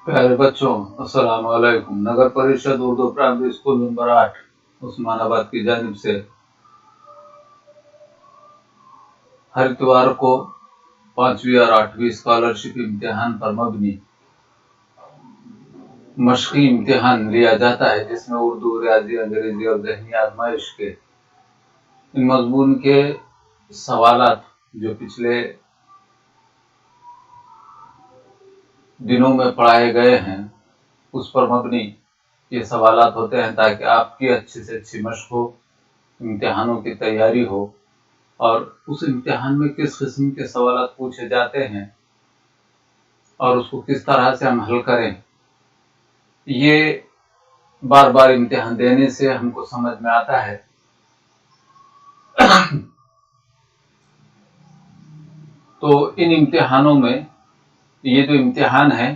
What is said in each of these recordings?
प्यारे बच्चों, अस्सलाम वालेकुम। नगर परिषद Urdu primary school number 8 Osmanabad की जानिब से हर इतवार को 5वीं और 8वीं स्कॉलरशिप इम्तिहान पर मबनी मशक़ी इम्तिहान लिया जाता है, जिसमें उर्दू, रियाजी, अंग्रेजी और ज़हनी आजमाइश के इन मजमून के सवालात जो पिछले दिनों में पढ़ाए गए हैं उस पर मबनी ये सवालात होते हैं, ताकि आपकी अच्छी से अच्छी मशक़ हो, इम्तिहानों की तैयारी हो और उस इम्तिहान में किस किस्म के सवालात पूछे जाते हैं और उसको किस तरह से हम हल करें, ये बार बार इम्तिहान देने से हमको समझ में आता है। तो इन इम्तिहानों में ये जो इम्तिहान है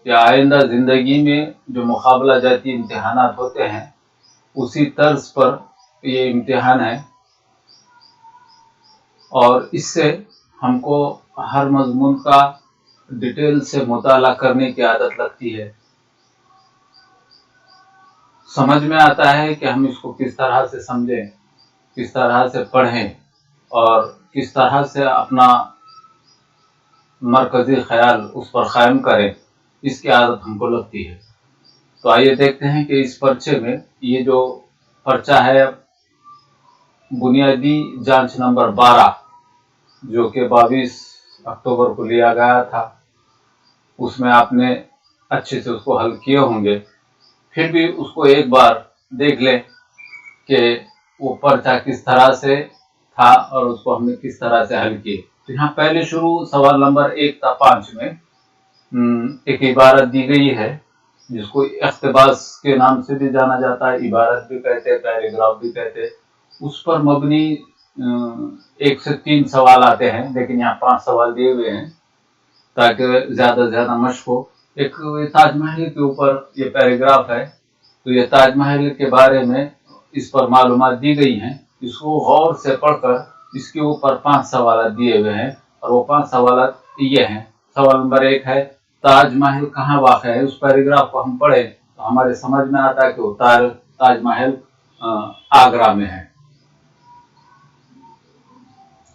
या आइंदा ज़िंदगी में जो मुकाबला जाती इम्तिहानात होते हैं उसी तर्ज पर ये इम्तिहान है और इससे हमको हर मजमून का डिटेल से मुताला करने की आदत लगती है। समझ में आता है कि हम इसको किस तरह से समझें, किस तरह से पढ़ें और किस तरह से अपना मरकजी ख्याल उस पर कायम करें, इसकी आदत हमको लगती है। तो आइए देखते हैं कि इस पर्चे में ये जो पर्चा है बुनियादी जांच नंबर 12 जो कि 22 अक्टूबर को लिया गया था, उसमें आपने अच्छे से उसको हल किए होंगे। फिर भी उसको एक बार देख लें कि वो पर्चा किस तरह से था और उसको हमने किस तरह से हल किए। तो यहाँ पहले शुरू सवाल नंबर 1 था 5 में एक इबारत दी गई है जिसको इख्तिबास के नाम से भी जाना जाता है, इबारत भी कहते हैं, पैराग्राफ भी कहते हैं। उस पर मबनी 1 से 3 सवाल आते हैं, लेकिन यहाँ 5 सवाल दिए हुए हैं ताकि ज्यादा से ज्यादा मशक हो। एक ताजमहल के ऊपर ये पैराग्राफ है, तो ये ताजमहल के बारे में इस पर मालूमात दी गई हैं। इसको गौर से पढ़कर इसके ऊपर 5 सवाल दिए हुए हैं और वो 5 सवाल ये हैं। सवाल नंबर 1 है ताजमहल कहाँ वाक़ है। उस पैराग्राफ को हम पढ़े तो हमारे समझ में आता है कि वो ताजमहल आगरा में है।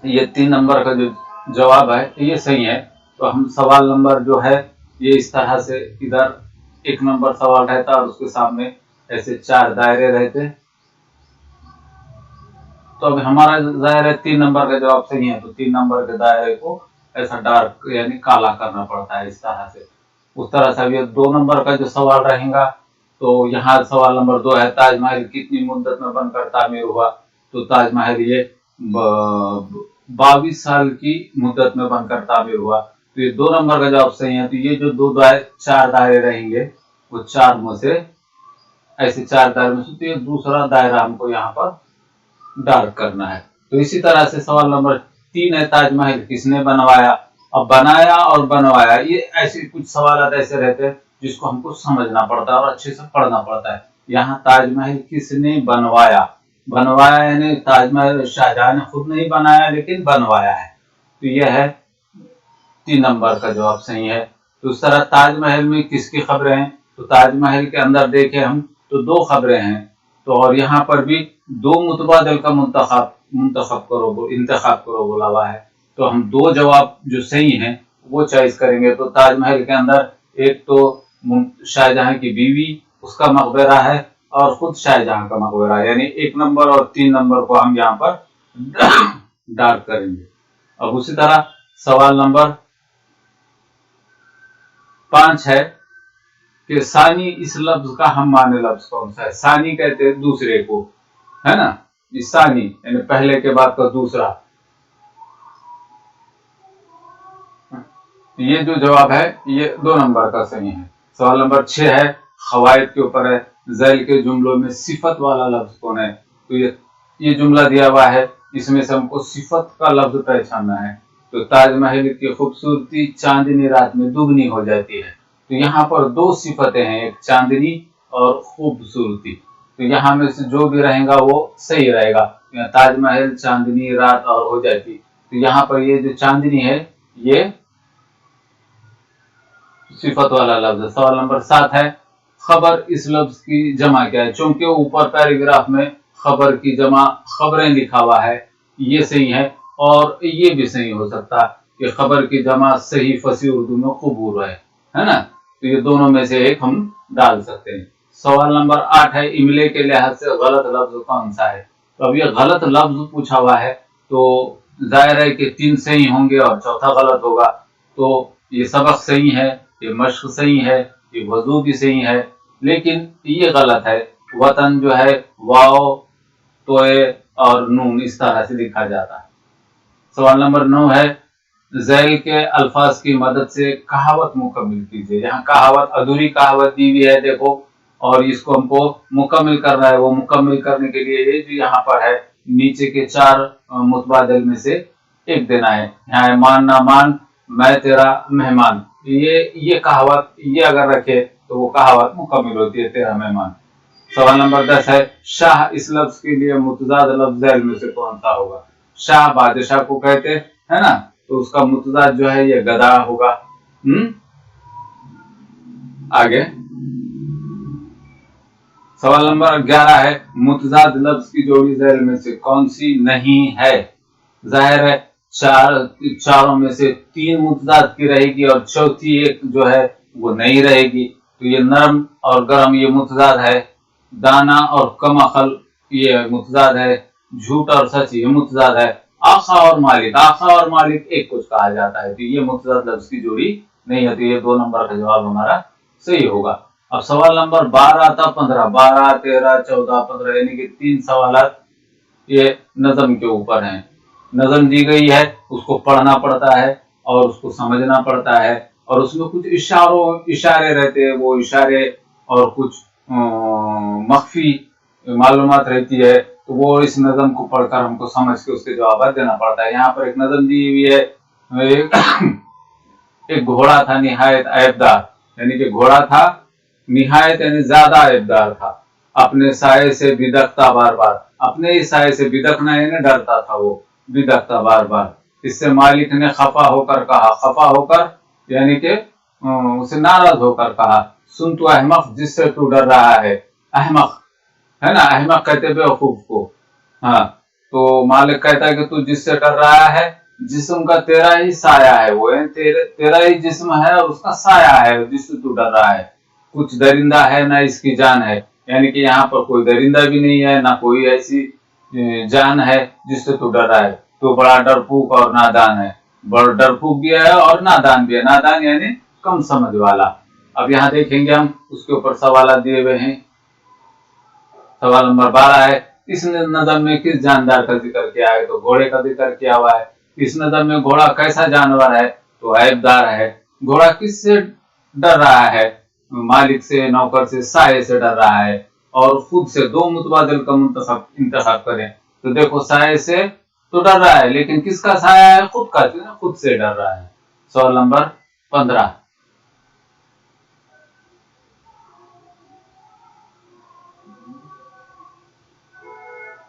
ये 3 नंबर का जो जवाब है ये सही है। तो हम सवाल नंबर जो है ये इस तरह से इधर 1 नंबर सवाल रहता और उसके सामने ऐसे 4 दायरे रहते। तो अब हमारा जाहिर है 3 नंबर का जवाब सही है, तो 3 नंबर के दायरे को ऐसा डार्क यानी काला करना पड़ता है इस तरह से। उस तरह से अब ये 2 नंबर का जो सवाल रहेगा, तो यहाँ सवाल नंबर 2 है ताजमहल कितनी मुद्दत में बनकर तामीर हुआ। तो ताजमहल ये 22 साल की मुद्दत में बनकर तामीर हुआ। तो ये 2 नंबर का जवाब सही है। तो ये जो 4 दायरे रहेंगे वो 4 में से ऐसे 4 दायरे में से तो ये दूसरा दायरा हमको यहाँ पर डार्क करना है। तो इसी तरह से सवाल नंबर 3 है ताजमहल किसने बनवाया। अब बनाया और बनवाया ये ऐसे कुछ सवाल ऐसे रहते हैं जिसको हमको समझना पड़ता है और अच्छे से पढ़ना पड़ता है। यहाँ ताजमहल किसने बनवाया, बनवाया यानी ताजमहल शाहजहां ने खुद नहीं बनाया लेकिन बनवाया है। तो यह है 3 नंबर का जवाब सही है। तो उस तरह ताजमहल में किसकी खबरें हैं, तो ताजमहल के अंदर देखें हम तो 2 खबरें हैं। तो और यहाँ पर भी 2 मुतबादिल का इंतखाब करो बोला हुआ है। तो हम 2 जवाब जो सही हैं वो चॉइस करेंगे। तो ताजमहल के अंदर एक तो शाहजहां की बीवी उसका मकबरा है और खुद शाहजहां का मकबरा है, यानी 1 नंबर और 3 नंबर को हम यहाँ पर डार्क करेंगे। अब उसी तरह सवाल नंबर 5 है कि सानी इस लफ्ज का हम माने लफ्ज कौन सा है। सानी कहते हैं दूसरे को, है ना, इस सानी यानी पहले के बाद का दूसरा। ये जो जवाब है ये 2 नंबर का सही है। सवाल नंबर 6 है खवायद के ऊपर है, ज़ैल के जुमलों में सिफत वाला लफ्ज कौन है। तो ये जुमला दिया हुआ है, इसमें से हमको सिफत का लफ्ज पहचानना है। तो ताजमहल की खूबसूरती चांदनी रात में दुगनी हो जाती है। तो यहाँ पर 2 सिफतें हैं, एक चांदनी और खूबसूरती। तो यहाँ में से जो भी रहेगा वो सही रहेगा। ताजमहल चांदनी रात और हो जाती। तो यहाँ पर ये जो चांदनी है ये सिफत वाला लफ्ज है। सवाल नंबर 7 है खबर इस लफ्ज की जमा क्या है। चूंकि ऊपर पैराग्राफ में खबर की जमा खबरें लिखा हुआ है, ये सही है, और ये भी सही हो सकता कि खबर की जमा सही फसी उर्दू में कबूर है ना। तो ये दोनों में से एक हम डाल सकते हैं। सवाल नंबर 8 है इमले के लिहाज से गलत लफ्ज कौन सा है। तो अब ये गलत लफ्ज पूछा हुआ है, तो जाहिर है कि 3 सही होंगे और चौथा गलत होगा। तो ये सबक सही है, ये मश्क सही है, ये वजू भी सही है, लेकिन ये गलत है। वतन जो है वाओ, तोए और नून इस तरह से लिखा जाता है। सवाल नंबर 9 है ज़ैल के अल्फाज की मदद से कहावत मुकम्मिल कीजिए। यहाँ कहावत अधूरी कहावत दी हुई है देखो, और इसको हमको मुकम्मिल करना है। वो मुकम्मिल करने के लिए ये जो यहाँ पर है नीचे के 4 मुतबादिल में से एक देना है। यहाँ है मान ना मान, मैं तेरा मेहमान, ये कहावत ये अगर रखे तो वो कहावत मुकम्मिल होती है, तेरा मेहमान। सवाल नंबर 10 है शाह इस लफ्ज के लिए मुतजाद लफ्ज ज़ैल में से कौन सा होगा। शाह बादशाह को कहते है ना, तो उसका मुतजाद जो है ये गधा होगा। आगे सवाल नंबर 11 है मुतजाद लफ्ज की जोड़ी ज़ैल में से कौन सी नहीं है। जाहिर है चारों में से 3 मुतजाद की रहेगी और चौथी एक जो है वो नहीं रहेगी। तो ये नरम और गर्म ये मुतजाद है, दाना और कम अकल ये मुतजाद है, झूठ और सच ये मुतजाद है, आखा और मालिक एक कुछ कहा जाता है। तो ये मुतजाद लफ्ज की जोड़ी नहीं है। तो ये 2 नंबर का जवाब हमारा सही होगा। अब सवाल नंबर 12 था 15, 12, 13, 14, 15 यानी कि 3 सवाल ये नज़म के ऊपर हैं। नज़म दी गई है, उसको पढ़ना पड़ता है और उसको समझना पड़ता है, और उसमें कुछ इशारे रहते हैं, वो इशारे और कुछ मख्फी मालूमात रहती है। तो वो इस नज़म को पढ़कर हमको समझ के उसके जवाब देना पड़ता है। यहाँ पर एक नज़म दी हुई है एक घोड़ा था निहायत ऐबदार, यानी कि घोड़ा था निहायत यानी ज्यादा ऐबदार था, अपने साये से बिदकता बार बार, अपने ही साये से बिदकना यानी डरता था वो, बिदकता बार बार। इससे मालिक ने खफा होकर कहा, खफा होकर यानी कि उसे नाराज होकर कहा, सुन तू अहमक जिससे तू डर रहा है। अहमक है ना, अहमक कहते बेवकूफ को। हाँ, तो मालिक कहता है कि तू जिससे डर रहा है जिस्म का तेरा ही साया है, वो तेरा ही जिस्म है और उसका साया है जिससे तू डर रहा है। कुछ दरिंदा है ना इसकी जान है, यानी कि यहाँ पर कोई दरिंदा भी नहीं है ना कोई ऐसी जान है जिससे तू डर रहा है। तो बड़ा डरपूक और नादान है, बड़ा डरपूक भी है और नादान भी है। नादान यानी कम समझ वाला। अब यहाँ देखेंगे हम उसके ऊपर सवाल दिए हुए हैं। सवाल नंबर 12 है इस नज़म में किस जानदार का जिक्र किया है। तो घोड़े का जिक्र किया हुआ है। इस नज़म में घोड़ा कैसा जानवर है, तो ऐबदार है। घोड़ा किससे डर रहा है, मालिक से, नौकर से, साये से डर रहा है, और खुद से। 2 मुतबादिल का इंतखाब करें। तो देखो साये से तो डर रहा है, लेकिन किसका साया है, खुद का, खुद से डर रहा है। सवाल नंबर 15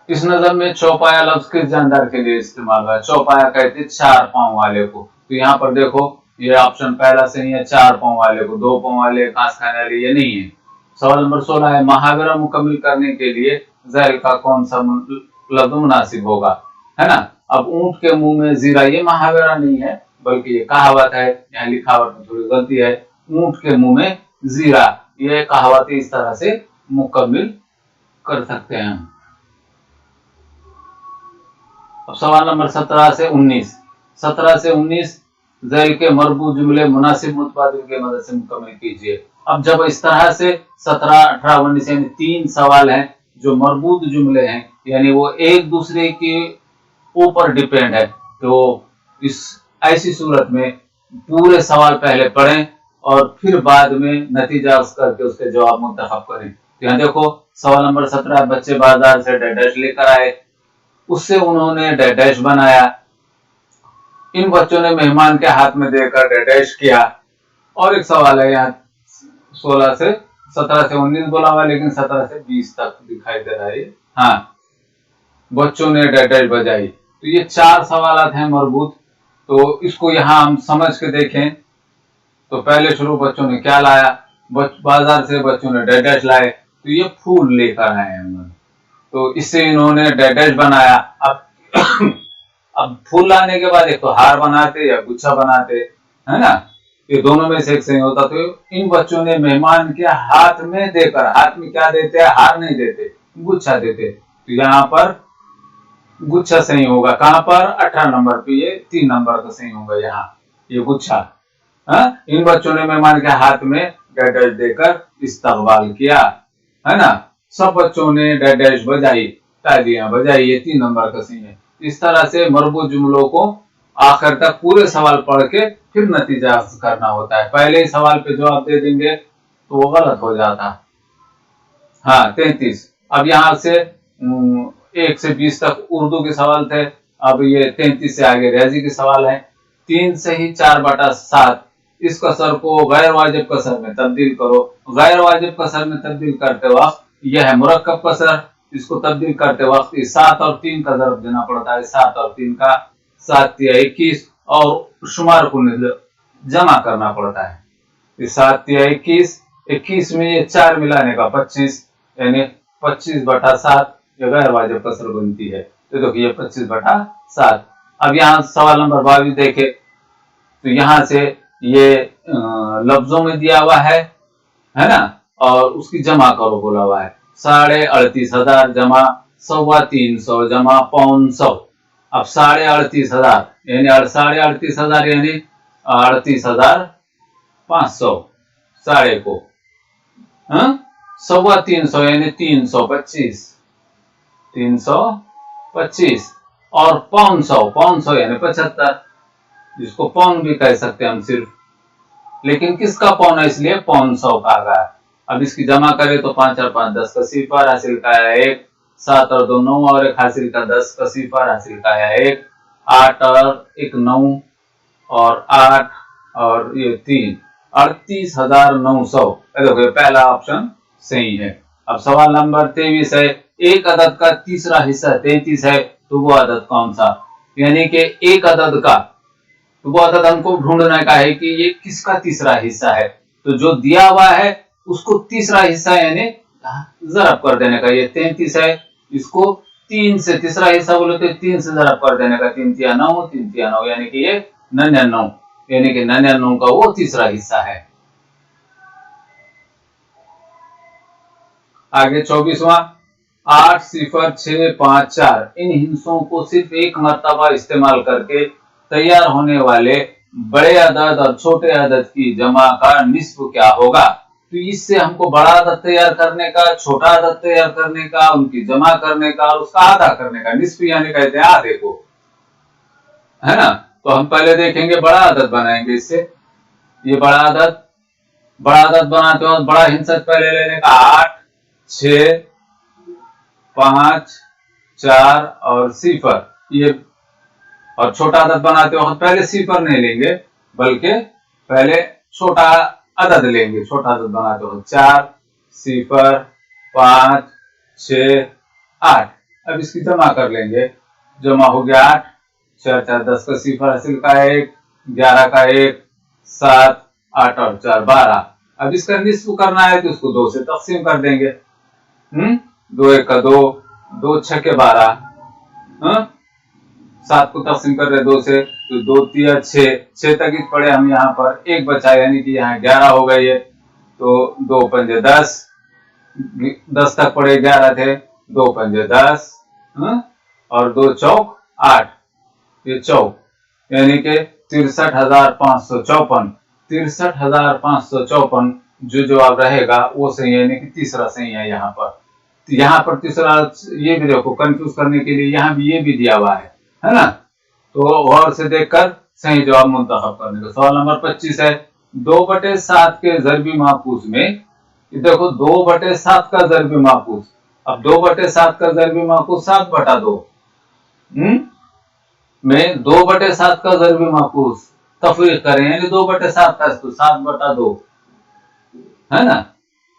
इस नज़म में चौपाया लफ्ज किस जानदार के लिए इस्तेमाल हुआ है। चौपाया कहते 4 पांव वाले को। तो यहाँ पर देखो ये ऑप्शन पहला सही है, 4 पांव वाले को। 2 पांव वाले घास खाने वाले ये नहीं है। सवाल नंबर 16 है मुहावरा मुकम्मिल करने के लिए ज़ैल का कौन सा लफ्ज मुनासिब होगा, है ना। अब ऊंट के मुंह में जीरा ये मुहावरा नहीं है, बल्कि ये कहावत है। यहाँ लिखावट में थोड़ी गलती है। ऊंट के मुंह में जीरा ये कहावत इस तरह से मुकम्मिल कर सकते हैं हम। अब सवाल नंबर 17 से 19, 17 से 19 ज़ैल के मरबूत जुमले मुनासिब मुतबादिल के मदद से मुकम्मल कीजिए। अब जब इस तरह से 17, 18, 19 यानी 3 सवाल हैं जो मरबूत जुमले हैं, यानी वो एक दूसरे के ऊपर डिपेंड है, तो इस ऐसी सूरत में पूरे सवाल पहले पढ़ें और फिर बाद में नतीजा करके उसके जवाब मुंतखब करें। तो यहाँ देखो सवाल नंबर 17 बच्चे बाजार से डैश लेकर आए, उससे उन्होंने डैश बनाया। इन बच्चों ने मेहमान के हाथ में देकर डैश किया। और एक सवाल है यहाँ 17 से 19 बोला हुआ, लेकिन 17 से 20 तक दिखाई दे रहा है। हाँ, बच्चों ने डैश बजाई। तो ये 4 सवाल हैं मरबूत। तो इसको यहाँ हम समझ के देखें तो पहले शुरू बच्चों ने क्या लाया, बाजार से बच्चों ने डैश लाए, तो ये फूल लेकर आए हैं, तो इससे इन्होंने डैश बनाया। अब फूल लाने के बाद एक तो हार बनाते या गुच्छा बनाते, है ना, ये दोनों में से एक सही होता। तो इन बच्चों ने मेहमान के हाथ में देकर, हाथ में क्या देते हैं, हार नहीं देते, गुच्छा देते, तो यहाँ पर गुच्छा सही होगा। कहां पर, 18 नंबर पे, ये 3 नंबर का सही होगा यहाँ, ये गुच्छा। इन बच्चों ने मेहमान के हाथ में डैश देकर इस्तकबाल किया, है ना। सब बच्चों ने डैश बजाई, तालियां बजाई, ये 3 नंबर का सही है। इस तरह से मरबूत जुमलों को आखिर तक पूरे सवाल पढ़ के फिर नतीजा करना होता है। पहले ही सवाल पे जवाब दे देंगे तो वो गलत हो जाता। हाँ 33। अब यहाँ से 1 से 20 तक उर्दू के सवाल थे, अब ये 33 से आगे रियाजी के सवाल है। 3 सही 4/7, इस कसर को गैर वाजिब कसर में तब्दील करो। गैर वाजिब कसर में तब्दील करते वक्त यह है मुरक्कब कसर, इसको तब्दील करते वक्त 7 और 3 का ज़रब देना पड़ता है। 7 और 3 का 7 या 21, और शुमार को जमा करना पड़ता है। 7 या 21 में ये 4 मिलाने का 25, यानी 25/7 ये गैर वाजिब कसर बनती है। तो देखिए ये 25/7। अब यहाँ सवाल नंबर 22 देखे, तो यहाँ से ये लफ्जों में दिया हुआ है ना, और उसकी जमा करो बोला हुआ है। 38,500 जमा 325 जमा 500। अब 38,500 यानी 38,500 यानी 38,500, साढ़े को 325 यानी 325 और 500 यानी 75, जिसको पौन भी कह सकते हैं हम सिर्फ, लेकिन किसका पौन है इसलिए 500 का आ गया। अब इसकी जमा करें तो 5 और 5 10 का सिफर, हासिल का आया 1, 7 और 2 9 और 1 हासिल का 10 का सिफर, हासिल का आया 1, 8 और 1 9 और 8 और ये 3, 38,900। देखो पहला ऑप्शन सही है। अब सवाल नंबर 23 है, एक अदद का तीसरा हिस्सा 33 है, तो वो अदद कौन सा, यानी कि एक अदद का, तो वो अदद हमको ढूंढने का है कि ये किसका तीसरा हिस्सा है। तो जो दिया हुआ है उसको तीसरा हिस्सा यानी ज़रब कर देने का। ये 33 है, इसको 3 से तीसरा हिस्सा बोले तो 3 से ज़रब कर देने का, 3 तिया 9, 3 तिया 9 यानी कि ये 99, यानी कि 99 का वो तीसरा हिस्सा है। आगे 24वां, 8 0 6 5 4, इन हिस्सों को सिर्फ एक मर्तबा इस्तेमाल करके तैयार होने वाले बड़े अदद और छोटे अदद की जमा का निस्फ क्या होगा। तो इससे हमको बड़ा अदद तैयार करने का, छोटा अदद तैयार करने का, उनकी जमा करने का और उसका आधा करने का, निस्फ यानी कहते हैं आधे को, है ना। तो हम पहले देखेंगे बड़ा अदद बनाएंगे इससे। ये बड़ा अदद बनाते वक्त बड़ा हिस्सा पहले लेने का 8 6 5 4 और सिफर, ये, और छोटा अदद बनाते वक्त पहले सिफर नहीं लेंगे बल्कि पहले छोटा अदद लेंगे। छोटा अदद बनाते वक्त 4 0 5 6 8। अब इसकी जमा कर लेंगे, जमा हो गया 8, 4 4 10 का सिफर, हासिल का 1, 11 का 1, 7 8 और 4 12। अब इसका निस्फ करना है तो इसको 2 से तकसीम कर देंगे। 2 1 का 2, 2 6 के 12, 7 को तकसीम कर रहे 2 से, तो 2 3 6 तक ही पड़े हम, यहाँ पर 1 बचा यानी कि यहाँ 11 हो गई है। तो 2 पंजे 10, 10 तक पड़े 11 थे, 2 पंजे 10 और 2 चौक 8, ये चौक यानी कि 63,554। 63,554 जो जवाब रहेगा वो सही है, यानी कि तीसरा सही है यहाँ पर। तो यहाँ पर तीसरा, ये भी देखो कंफ्यूज करने के लिए यहाँ भी ये भी दिया हुआ है ना। तो गौर से देखकर सही जवाब मुंतखब करने का। सवाल नंबर 25 है, 2/7 के ज़रबी माकूस में, देखो 2/7 का ज़रबी माकूस, अब 2/7 का ज़रबी माकूस 7/2 में 2/7 का ज़रबी माकूस तफरीक करें, यानी 2/7 का तो 7/2, है ना।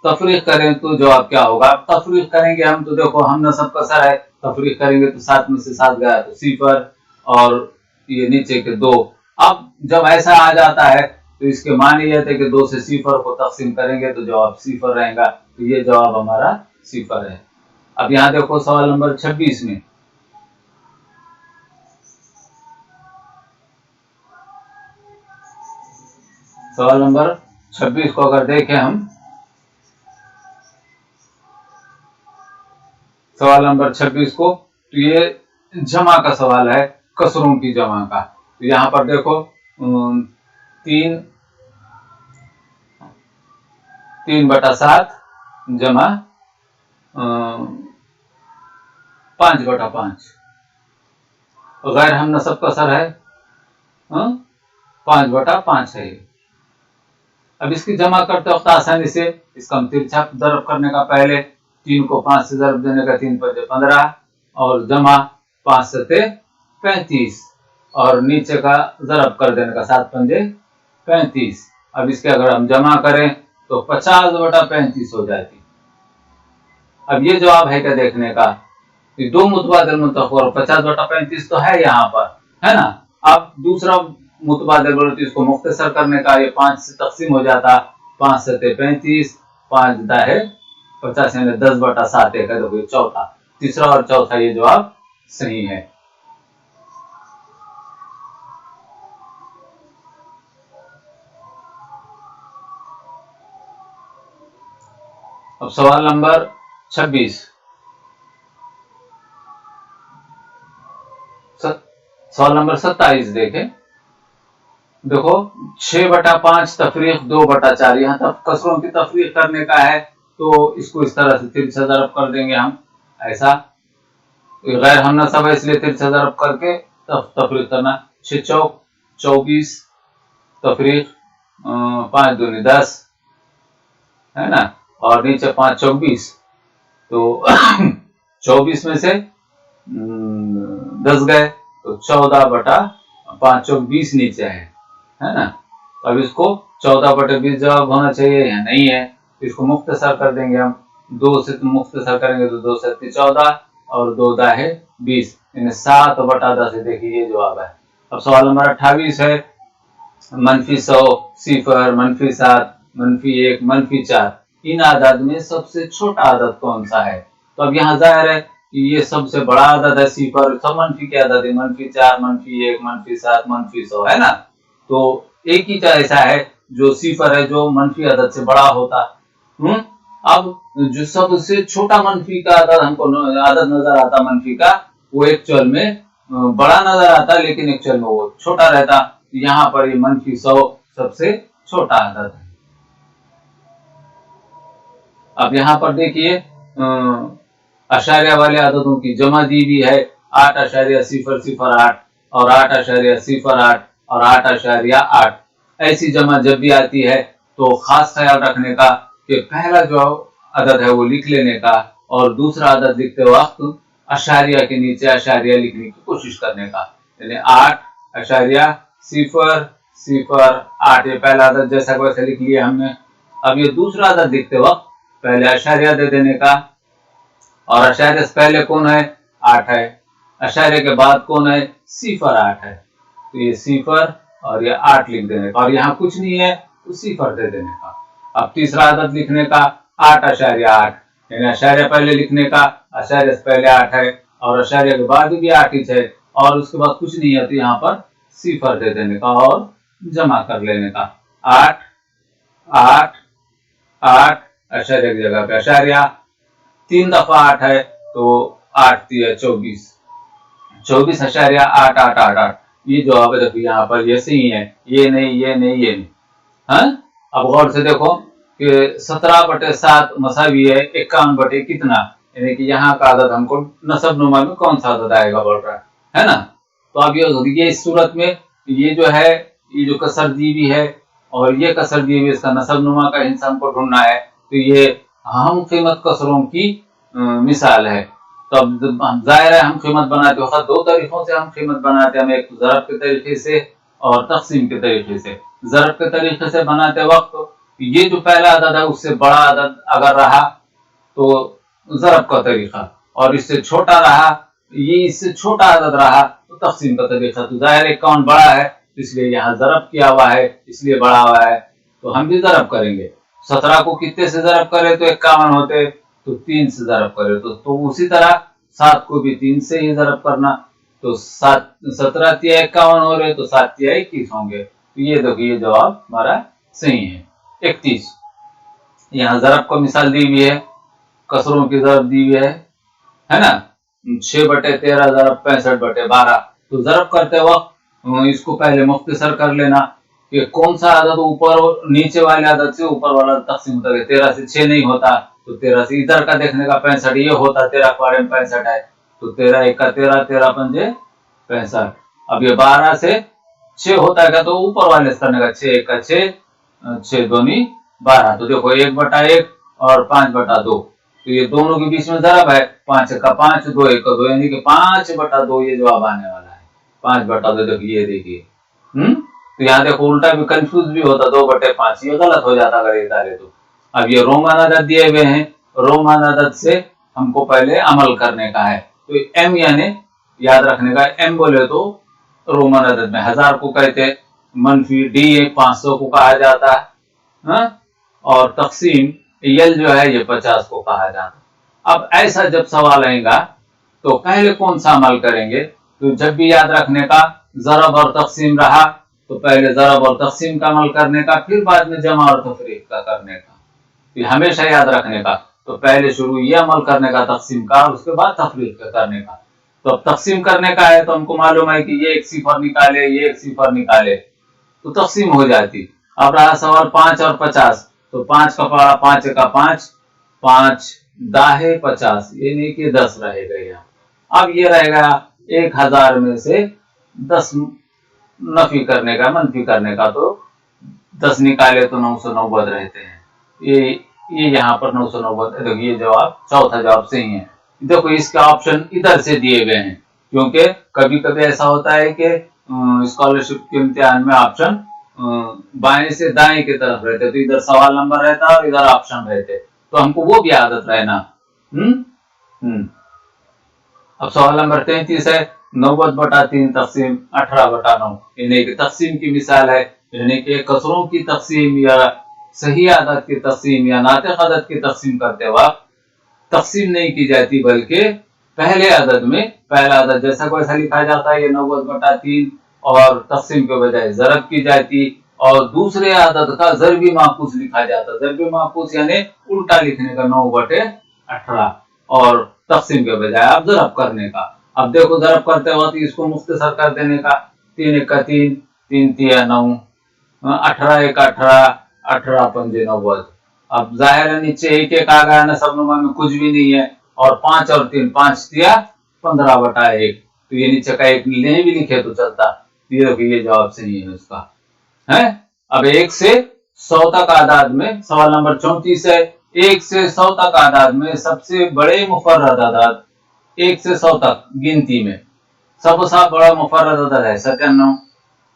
तफरीक करें तो जवाब क्या होगा। तफरीक करेंगे हम तो देखो हम नसब कसर है, तफरीक करेंगे तो 7 में से 7 गया तो सिफर और ये नीचे के 2। अब जब ऐसा आ जाता है تو اس کے معنی یہ تھے کہ 2 سے صفر کو تقسیم کریں گے تو جواب صفر رہے گا، تو یہ جواب ہمارا صفر ہے۔ اب یہاں دیکھو سوال نمبر 26 میں، سوال نمبر 26 کو اگر دیکھیں ہم، سوال نمبر 26 کو، تو یہ جمع کا سوال ہے، کسروں کی جمع کا۔ تو یہاں پر دیکھو 3/7 جمع 5/5 غیر ہم نصب کسر ہے 5/5 ہے۔ اب اس کی جمع کرتے وقت آسانی سے اس کا ترچھا ضرب کرنے کا، پہلے 3 کو 5 سے ضرب دینے کا، 3×5 = 15 اور جمع 5×7 = 35 اور نیچے کا ضرب کر دینے کا، 7×5 = 35۔ اب اس کے اگر ہم جمع کریں تو 50/35 ہو جاتی۔ اب یہ جواب ہے کیا دیکھنے کا، کہ 2 متبادل منتخب اور 50/35 تو ہے یہاں پر، ہے نا۔ اب دوسرا متبادل بولتے اس کو مختصر کرنے کا، یہ 5 سے تقسیم ہو جاتا، 5×7 = 35، 5×10 یعنی 10/7 ہے، دیکھو چوتھا، تیسرا اور چوتھا یہ جواب صحیح ہے۔ اب سوال نمبر 26، سوال نمبر 27 دیکھیں، دیکھو 6/5 تفریق 2/4، یہاں تک کسروں کی تفریق کرنے کا ہے، تو اس کو اس طرح سے ترچھا ضرب کر دیں گے ہم، ایسا غیر ہم نصب ہے اس لیے ترچھا ضرب کر کے تفریق کرنا، 6×4 = 24 تفریق 5×2 = 10 ہے نا، اور نیچے 5×4 = 20، تو 24 میں سے 10 گئے تو 14/5 = 20 نیچے ہے نا۔ اب اس کو 14/20 جواب ہونا چاہیے یا نہیں ہے، اس کو مختصر کر دیں گے ہم، 2 سے مختصر کریں گے تو 2×7 = 14 اور 2×10 = 20 یعنی 7/10 ہے، دیکھیے یہ جواب ہے۔ اب سوال نمبر 28 ہے، -100 0 -7 -1 -4 ان اعداد میں سب سے چھوٹا عدد کون سا ہے؟ تو اب یہاں ظاہر ہے کہ یہ سب سے بڑا عدد ہے 0، سب منفی کے عدد ہے، -4 -1 -7 -100 ہے نا۔ تو ایک ہی ایسا ہے جو 0 ہے جو منفی عدد سے بڑا ہوتا۔ اب جو سب سے چھوٹا منفی کا عدد ہم کو عدد نظر آتا منفی کا، وہ ایکچوئل میں بڑا نظر آتا لیکن ایکچوئل میں وہ چھوٹا رہتا، یہاں پر یہ -100 سب سے چھوٹا عدد ہے۔ اب یہاں پر دیکھیے اشاریہ والے عددوں کی جمع دی بھی ہے، 8.008 اور 8.08 اور 8.8۔ ایسی جمع جب بھی آتی ہے تو خاص خیال رکھنے کا کہ پہلا جو عدد ہے وہ لکھ لینے کا، اور دوسرا عدد لکھتے وقت اشاریہ کے نیچے اشاریہ لکھنے کی کوشش کرنے کا، یعنی 8.008 یہ پہلا عدد جیسا ویسے لکھ لیا ہم نے۔ اب یہ دوسرا عدد لکھتے وقت پہلے اشاریہ دے دینے کا، اور اشاریہ سے پہلے کون ہے 8 ہے، اشاریہ کے بعد کون ہے 0.8 ہے، تو یہ 0 اور یہ 8 لکھ دینے کا، اور یہاں کچھ نہیں ہے تو 0 دے دینے کا۔ اب تیسرا عدد لکھنے کا 8.8 یعنی اشاریہ پہلے لکھنے کا، اشاریہ سے پہلے 8 ہے اور اشاریہ کے بعد بھی 8 ہی ہے، اور اس کے بعد کچھ نہیں ہے تو یہاں پر 0 دے دینے کا اور جمع کر لینے کا، 8 8 8 اشاریہ کی جگہ پہ اشاریہ، 3 دفعہ 8 ہے تو 8 × 24 24.888 یہ جواب ہے۔ دیکھو یہاں پر یہ صحیح ہے، یہ نہیں یہ نہیں یہ نہیں، ہاں۔ اب غور سے دیکھو کہ 17/7 مساوی ہے 51 کتنا، یعنی کہ یہاں کا عدد ہم کو نصب نما میں کون سا عدد آئے گا بول رہا ہے نا۔ تو اب یہ اس صورت میں یہ جو ہے یہ جو کسر دی بھی ہے اور یہ کسر دی بھی، اس کا نصب نما کا حصہ ہم کو ڈھونڈنا ہے، تو یہ ہم قیمت کسروں کی مثال ہے۔ تو اب ظاہر ہے ہم قیمت بناتے وقت 2 طریقوں سے ہم قیمت بناتے ہیں، ایک ضرب کے طریقے سے اور تقسیم کے طریقے سے۔ ضرب کے طریقے سے بناتے وقت یہ جو پہلا عدد ہے اس سے بڑا عدد اگر رہا تو ضرب کا طریقہ، اور اس سے چھوٹا رہا، یہ اس سے چھوٹا عدد رہا تو تقسیم کا طریقہ۔ تو ظاہر ہے کون بڑا ہے इसलिए यहाँ ज़रब किया हुआ है, इसलिए बढ़ा हुआ है, तो हम भी ज़रब करेंगे। 17 को कितने से ज़रब करें तो 51 होते, तो 3 से ज़रब करें तो उसी तरह 7 को भी 3 से ही ज़रब करना, तो 17 तिया 51 हो रहे तो 7 तिया 21 होंगे। तो ये देखिए ये जवाब हमारा सही है 31। यहाँ ज़रब को मिसाल दी हुई है, कसरों की ज़रब दी हुई है ना, 6/13 ज़रब 65/12। तो ज़रब करते वक्त इसको पहले मुख्तसर कर लेना कि कौन सा आदत ऊपर नीचे वाले आदत से ऊपर वाला तकसीम होता है। 13 से 6 नहीं होता, तो 13 से इधर का देखने का 65 ये होता, 13 पारे में 65 है, तो 13 1 का 13, 13 पंजे 65। अब ये 12 से 6 होता है तो ऊपर वाले से करने का, 6 1 का 6, 6 दूनी 12। तो देखो 1/1 और 5/2, तो ये दोनों के बीच में ज़रब है, 5 1 का 5, 2 1 का 2, यानी कि 5/2 ये जवाब आने वाला है। 5/2 देखिए, ये देखिए। तो यहाँ देखो उल्टा भी कंफ्यूज भी होता, 2/5 ये गलत हो जाता अगर ये डाले तो। अब ये रोमन अदद दिए हुए हैं, रोमन अदद से हमको पहले अमल करने का है, तो एम यानी याद रखने का, एम बोले तो रोमन अदद में 1000 को कहते, मनफी डी 500 को कहा जाता है, और तकसीम यल जो है ये 50 को कहा जाता। अब ऐसा जब सवाल आएगा तो पहले कौन सा अमल करेंगे, तो जब भी याद रखने का ज़रब और तकसीम रहा तो पहले ज़रब और तकसीम का अमल करने का, फिर बाद में जमा और तफरीक का करने का, ये हमेशा याद रखने का। तो पहले शुरू ये अमल करने का तकसीम का, और उसके बाद तफरीक का करने का। तो अब तकसीम करने का है तो हमको मालूम है कि ये एक सिफर निकाले, ये एक सिफर निकाले, तो तकसीम हो जाती। अब रहा सवाल 5 और 50, तो 5 का पारा 5 का 5, 5 दाहे 50, ये नहीं कि 10 रहेगा यहाँ। अब ये रहेगा 1000 में से 10 नफी करने का, मनफी करने का, तो 10 निकाले तो 990 रहते हैं। ये यहाँ पर 990, देखो ये जवाब चौथा जवाब सही है। देखो इसके ऑप्शन इधर से दिए गए हैं, क्योंकि कभी कभी ऐसा होता है कि स्कॉलरशिप के इम्तिहान में ऑप्शन बाएं से दाएं की तरफ रहते, तो इधर सवाल नंबर रहता और इधर ऑप्शन रहते, तो हमको वो भी आदत रहना। अब सवाल नंबर 33 है, 90/3 तकसीम 18/9, यानी कि तकसीम की मिसाल है, यानी कि कसरों की तकसीम या सही आदत की तकसीम या नातिक आदत की तकसीम करते वक्त तकसीम नहीं की जाती, बल्कि पहले आदत में पहला आदत जैसा को ऐसा लिखा जाता है, ये 90/3, और तकसीम के बजाय ज़रब की जाती, और दूसरे आदत का ज़रबी माकूस लिखा जाता। ज़रबी माकूस यानी उल्टा लिखने का, 9/18, और तकसीम के बजाय आप ज़रब करने का। अब देखो ज़रब करते वक्त इसको मुख्तसर कर देने का, 3 1 का 3, 3 तिया 9, 18 1 18, 18 पंजे 90। अब जाहिर है नीचे 1 1 आ गया ना, सब नुमा में कुछ भी नहीं है, और 5 और 3, 5 तिया 15/1, तो ये नीचे का 1 नहीं भी लिखे तो चलता। ये जवाब सही है उसका है। अब 1 से 100 तक आदाद में सवाल नंबर 34 है, 1 से 100 तक आदाद में सबसे बड़े मुफर्रद आदाद, 1 से 100 तक गिनती में सबसे बड़ा मुफर्रद आदाद है 97,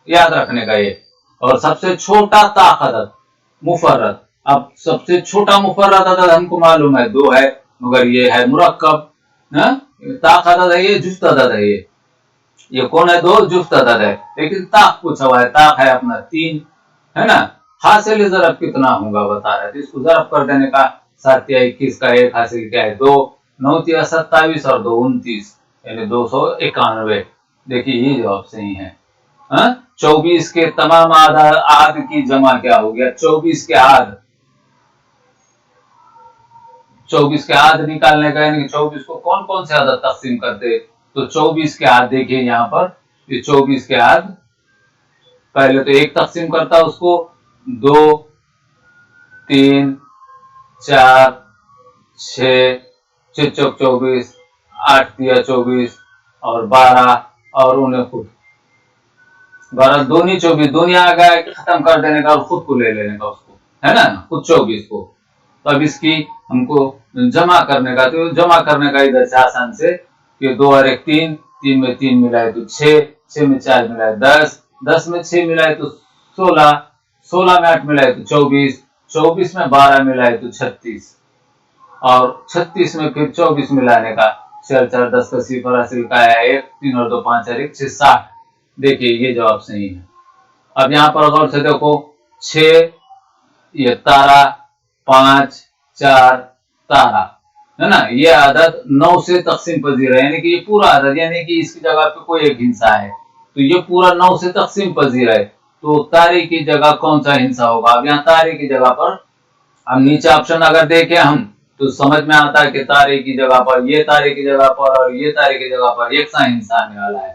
याद रखने का ये। और सबसे छोटा ताकदत मुफर्रद, अब सबसे छोटा मुफर्रद आदाद हमको मालूम है 2 है, मगर ये है मुरक्कब, ताकदत है, ये जुफ्त आदाद है, ये कौन है, 2 जुफ्त अदद है, लेकिन ताक पूछा हुआ है, ताक है अपना 3, है ना। हासिल ज़रब कितना होगा बता रहे, तो इसको ज़रब कर देने का, 7 या 21 का 1 हासिल क्या है 2, 9 या 27 और 2 29, यानी 291। देखिए ये जवाब सही है। 24 के तमाम आद की जमा क्या हो गया, 24 के आद, 24 के आद निकालने का, यानी 24 को कौन कौन से आदत तकसीम करते, तो 24 के आद देखिए यहाँ पर, ये 24 के आद पहले तो 1 तकसीम करता उसको, 2 3 4 6, 6 चौक 24, 8 तिया 24, और 12 और 19, 12 दूनी 24, दूनी आ गया खत्म कर देने का और खुद को ले लेने का उसको, है ना, खुद 24 को। तो अब इसकी हमको जमा करने का, तो जमा करने का इधर से आसान से कि 2 और 1 3, 3 में 3 मिलाए तो 6, 6 में 4 मिलाए 10, 10 में 6 मिलाए तो 16, 16 में 8 मिलाए तो 24, 24 में 12 मिलाए तो 36, और 36 में फिर 24 मिलाने का, 4 4 10 का सिफर हासिल का है 1, 3 और 2 5 और 1 6 60। देखिए ये जवाब सही है। अब यहाँ पर गौर से देखो 6 ये तारा, 5 4 तारा, है ना, ये आदत 9 से तकसीम पजीर है, यानी कि ये पूरा आदत, यानी कि इसकी जगह पे कोई एक हिंसा है तो ये पूरा 9 से तकसीम पजीर है। तो तारे की जगह कौन सा हिंसा होगा? अब यहाँ तारे की जगह पर हम नीचे ऑप्शन अगर देखें हम तो समझ में आता है कि तारे की जगह पर, ये तारे की जगह पर और ये तारे की जगह पर एक सा हिंसा आने वाला है।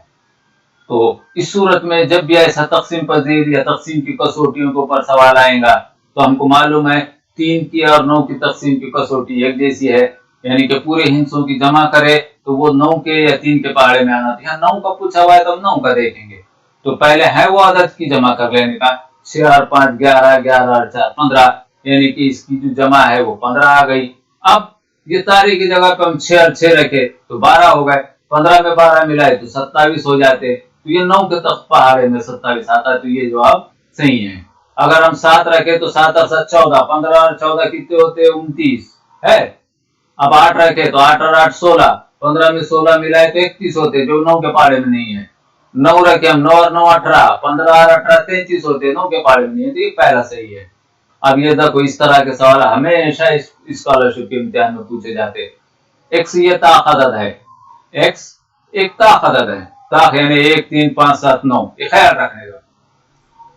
तो इस सूरत में जब भी ऐसा तकसीम पजीर या तकसीम की कसौटियों के ऊपर सवाल आएगा तो हमको मालूम है 3 की और 9 की तकसीम की कसौटी एक जैसी है, यानी कि पूरे हिंसों की जमा करे तो वो 9 के या 3 के पहाड़े में आना। यहाँ 9 का पूछा हुआ है तो हम 9 का देखेंगे। तो पहले है वो आदत की जमा कर लेने का, 6 और 5 11, 11 और 4 15, यानी कि इसकी जो जमा है वो 15 आ गई। अब ये तारे की जगह पे हम 6 और 6 रखे तो 12 हो गए, 15 में 12 मिलाए तो 27 हो जाते, तो ये 9 के तक पहाड़े में 27 आता है, तो ये जवाब सही है। अगर हम 7 रखे तो 7 और 7 14, 15 और 14 कितने होते हैं? 29 है। अब 8 रखे तो 8 और 8 16, 15 में 16 मिलाए तो 31 होते, जो 9 के पहाड़े में नहीं है। 9 रखे हम, 9 और 9 18, 15 और 18 33 होते, 9 के पहाड़े में नहीं है, तो ये पहला सही है। अब ये देखो इस तरह के सवाल हमेशा स्कॉलरशिप के इम्तिहान में पूछे जाते। एक्स ये ताकदद है, एक्स एक ताकदद है, ताक यानी 1 3 5 7 9, ये ख्याल रखने का।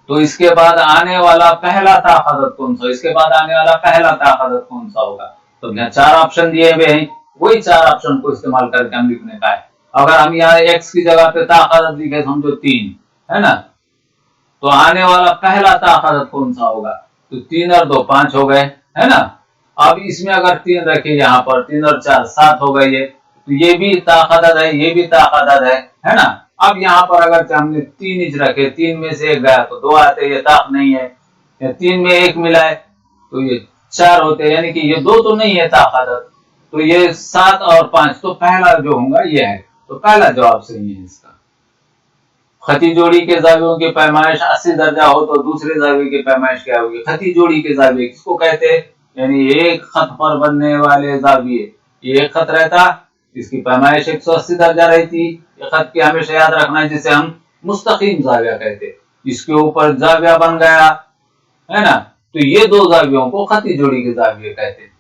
तो इसके बाद आने वाला पहला ताकदद कौन सा, इसके बाद आने वाला पहला ताकदद कौन सा होगा? तो यहाँ 4 ऑप्शन दिए हुए हैं, वही 4 ऑप्शन को इस्तेमाल करके हम लिखने का है। अगर हम यहाँ एक्स की जगह पे ताकदद लिखे समझो 3, है ना, तो आने वाला पहला ताकदद कौन सा होगा? तो 3 और 2 5 हो गए, है ना। अब इसमें अगर 3 रखे यहाँ पर, 3 और 4 7 हो गए, ये तो ये भी ताकदद है, ये भी ताकदद है ना। अब यहाँ पर अगर हमने 3 इंच रखे, 3 में से 1 गया तो 2 आते, ये ताक नहीं है, 3 में 1 मिलाए तो ये 4 होते, यानी कि ये 2 तो नहीं है ताकदद, तो ये 7 और 5, तो पहला जो होगा ये है, तो पहला जवाब सही है इसका। खती जोड़ी के जावियों की पैमाइश 80 दर्जा हो तो दूसरे जाविये की पैमाइश क्या होगी? खती जोड़ी के जाविये किसको कहते हैं? यानी एक खत पर बनने वाले जाविये, ये एक खत रहता, इसकी पैमाइश 180 दर्जा रहती। ये खत की हमेशा याद रखना है, जिसे हम मुस्तकीम जाविया कहते। इसके ऊपर जाविया बन गया, है ना, तो ये 2 जावियों को खती जोड़ी के जाविये कहते।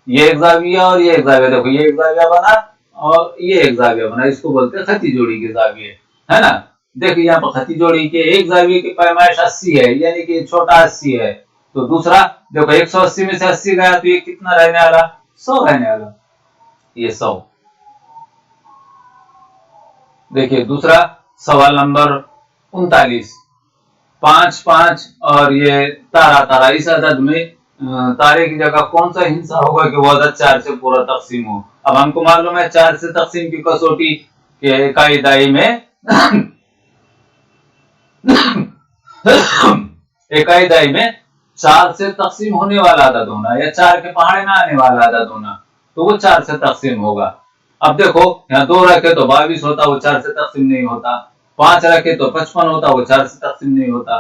ये एक जाविया और ये एक जाविया, देखो ये एक जाविया बना और ये एक जाविया बना, इसको बोलते हैं खती जोड़ी के जाविये, है ना। देखिए यहाँ पर खती जोड़ी के एक जाविये की पैमाइश 80 है, यानी कि छोटा 80 है, तो दूसरा देखो 180 में से 80 गया तो ये कितना रहने वाला? 100 रहने वाला, ये 100। देखिए दूसरा सवाल नंबर 39, 5 5 और ये तारा तारा, इस अदद में तारे की जगह कौन सा हिस्सा होगा कि वो अदद 4 से पूरा तकसीम हो? अब हमको मालूम है 4 से तकसीम की कसौटी के इकाई में इकाई दाई में 4 से तकसीम होने वाला अदद होना या 4 के पहाड़े में आने वाला अदद होना, तो वो 4 से तकसीम होगा। अब देखो यहाँ 2 रखे तो 22 होता, वो 4 से तकसीम नहीं होता। 5 रखे तो 55 होता, वो 4 से तकसीम नहीं होता,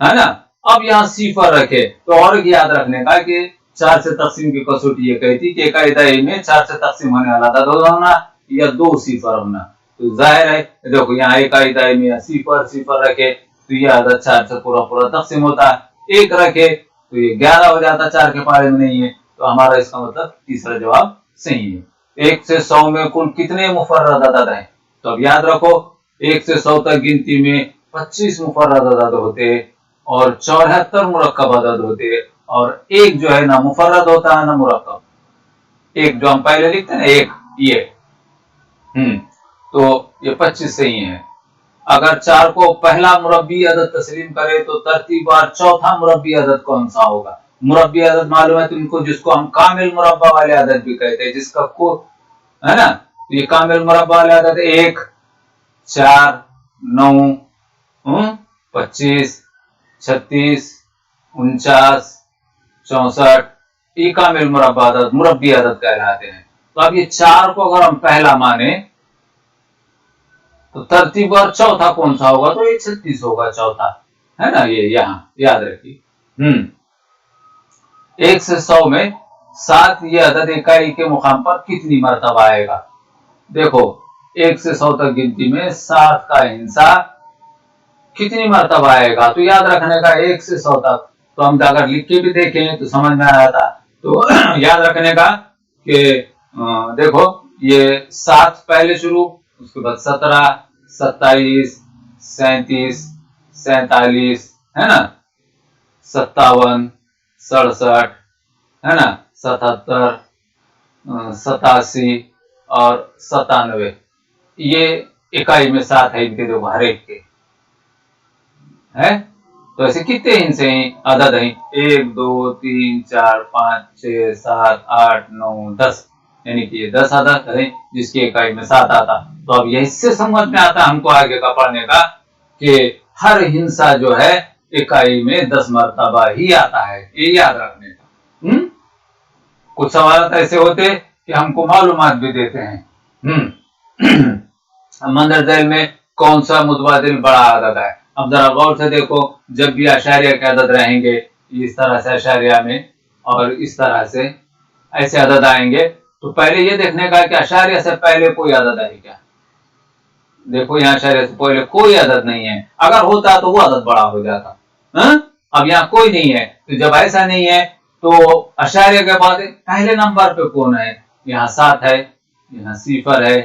है ना। अब यहाँ सिफर रखे तो और याद रखने का कि 4 से तकसीम की कसौटी ये कहती कि इकाई दाई में 4 से तकसीम होने वाला अदद होना या 2 सिफर होना। तो जाहिर है देखो यहाँ इकाई दाई में सिफर सिफर रखे तो ये अदद 4 से पूरा पूरा तकसीम होता है। 1 रखे तो ये 11 हो जाता, 4 के पहाड़े में नहीं है, तो हमारा इसका मतलब तीसरा जवाब सही है। 1 से 100 में कुल कितने मुफर्रद अदद हैं? तो अब याद रखो 1 से 100 तक गिनती में 25 मुफर्रद अदद होते और 74 मुरक्कब अदद होते, और एक जो है ना मुफर्रद होता है ना मुरक्कब, एक जो हम पहले लिखते हैं ना एक, ये तो ये 25 सही है। अगर 4 को पहला मुरब्बी अदद तस्लीम करे तो तरतीबवार चौथा मुरब्बी अदद कौन सा होगा? मुरब्बी अदद मालूम है तुमको, जिसको हम कामिल मुरब्बा वाले अदद भी कहते हैं, जिसका को है ना, तो ये कामिल मुरब्बा वाले अदद 1 4 9 25 36 49 64, ये कामिल मुरब्बा अदद मुरब्बी अदद कहलाते हैं। तो अब ये 4 को अगर हम पहला माने तो तरतीब और चौथा कौन सा होगा? तो ये 36 होगा चौथा, है ना, ये यहाँ याद रखिए। 1 से 100 में 7 ये अदद इकाई के मुकाम पर कितनी मर्तबा आएगा? देखो 1 से 100 तक गिनती में 7 का हिस्सा कितनी मर्तबा आएगा, तो याद रखने का 1 से 100 तक। तो हम अगर लिख के भी देखें तो समझ में आया था। तो याद रखने का कि देखो ये 7 पहले शुरू, उसके बाद 17, 27, 37, 47, है ना, 57, 67, है ना, 77, 87 और 97, ये इकाई में 7 है इनके, देखो हर एक के है। तो ऐसे कितने हिस्से हैं, अदद हैं, 1 2 3 4 5 6 7 8 9 10, यानी कि ये 10 अदद है जिसकी इकाई में 7 आता। तो अब यही से समझ में आता हमको आगे का पढ़ने का कि हर हिंसा जो है इकाई में 10 मर्तबा ही आता है, ये याद रखने का। कुछ सवाल ऐसे होते कि हमको मालूमात भी देते हैं। मंदर झैल में कौन सा मुतबादिल बड़ा अदद है। अब जरा गौर से देखो, जब भी अशारिया के अदद रहेंगे इस तरह से अशारिया में, और इस तरह से ऐसे अदद आएंगे, तो पहले ये देखने का कि अशारिया से पहले कोई अदद है क्या। देखो यहाँ अशारिया से पहले कोई अदद नहीं है, अगर होता तो वो अदद बड़ा हो जाता। अब यहाँ कोई नहीं है, तो जब ऐसा नहीं है तो अशारिया के बाद पहले नंबर पे कौन है, यहाँ 7 है, यहाँ सिफर है,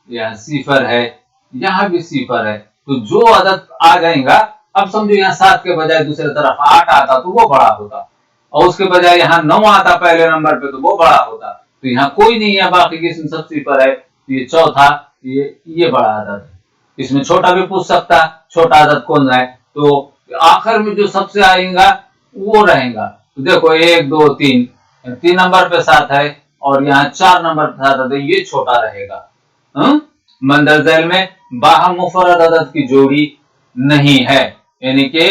यहाँ सिफर है, यहाँ भी सिफर है। तो जो अदद आ जाएगा, अब समझो यहाँ 7 के बजाय दूसरे तरफ 8 आता तो वो बड़ा होता, और उसके बजाय यहाँ 9 आता पहले नंबर पे तो वो बड़ा होता। तो यहाँ कोई नहीं है, बाकी किस्म सब सिफर है, तो ये चौथा, ये बड़ा अदद है। इसमें छोटा भी पूछ सकता, छोटा अदद कौन है, तो आखिर में जो सबसे आएगा वो रहेगा। तो देखो 1 2 3, 3 नंबर पे 7 है, और यहाँ 4 नंबर पे 7 है, ये छोटा रहेगा। मंदर झैल में बाहम मुफर्रद अदद की जोड़ी नहीं है, यानी कि